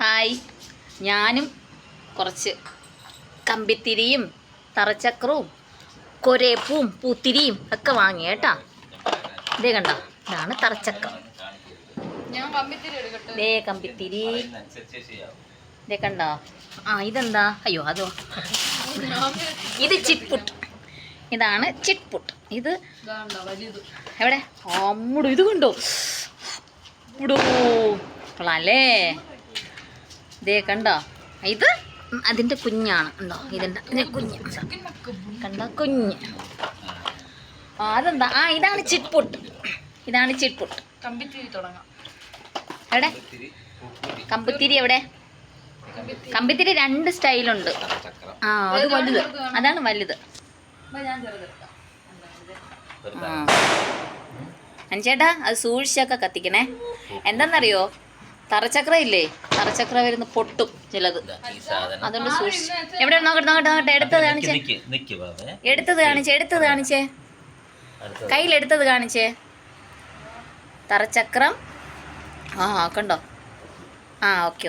Hi, ഞാനും കുറച്ച് കമ്പിത്തിരിയും തറച്ചക്രവും കൊരേപ്പും പൂത്തിരിയും ഒക്കെ വാങ്ങി കേട്ടാ. ഇതേ കണ്ടോ, ഇതാണ് തറച്ചക്രം. ദേ കമ്പിത്തിരി, ഇതേ കണ്ടോ. ഇതെന്താ, അയ്യോ അതോ, ഇത് ചിറ്റ്പുട്ട്. ഇതാണ് ചിറ്റ്പുട്ട്. ഇത് എവിടെ അമ്മൂടോ, ഇത് കണ്ടോ ഇടൂ കൊള്ളാല്ലേ. ഇതേ കണ്ടോ, ഇത് അതിൻ്റെ കുഞ്ഞാണ്. ഉണ്ടോ, ഇതിൻ്റെ കുഞ്ഞ് കണ്ടോ, കുഞ്ഞ്. അതെന്താ, ഇതാണ് ചിറ്റ്പുട്ട്. ഇതാണ് ചിറ്റ്പുട്ട്. കമ്പിത്തിരി തുടങ്ങാം. എവിടെ കമ്പിത്തിരി? എവിടെ കമ്പിത്തിരി? 2 സ്റ്റൈലുണ്ട്. അത് വലുത്, അതാണ് വലുത്. അഞ്ചേട്ടാ, അത് സൂക്ഷിച്ചൊക്കെ കത്തിക്കണേ. എന്താണെന്നറിയോ, തറച്ചക്ര ഇല്ലേ, തറച്ചക്ര വരുന്ന പൊട്ടും ചിലത്. അതുകൊണ്ട് സൂക്ഷിച്ച്. എവിടെ നോക്കട്ടെ. എടുത്തത് കാണിച്ചേ കയ്യിലെടുത്തത് കാണിച്ചേ. തറച്ചക്രം. കണ്ടോ. ഓക്കെ.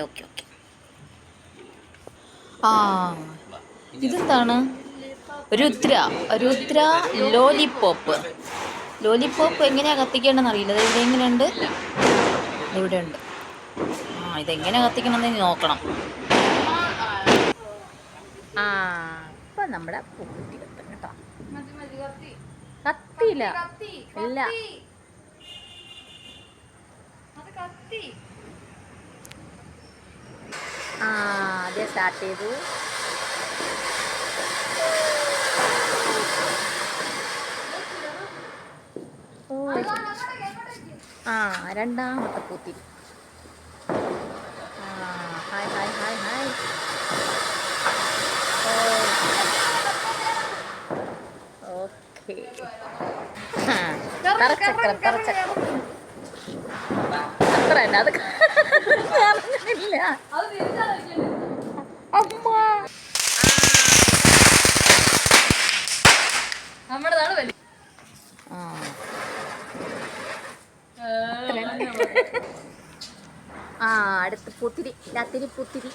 ഇതെന്താണ്? രുദ്ര ലോലിപ്പോപ്പ് എങ്ങനെയാ കത്തിക്കേണ്ടെന്ന് അറിയില്ല. ഇത് എങ്ങനെയുണ്ട്? ഇവിടെ ഉണ്ട്. ഇതെങ്ങനെ കത്തിക്കണമെന്ന് നോക്കണം. ഇപ്പൊ നമ്മുടെ പൂക്കുറ്റി കത്തും കേട്ടോ. കത്തിയില്ല. ഇല്ല, അതേ സ്റ്റാർട്ട് ചെയ്തു. രണ്ടാമത്തെ പൂത്തിരി. ഹായ്. ഓക്കെ. തറച്ചക്രം അത്ര തന്നെ. അത് ഇല്ല അമ്മ. നമ്മുടെതാണ് വലിയ. അടുത്ത് പൂത്തിരി, രാത്രി പൂത്തിരി.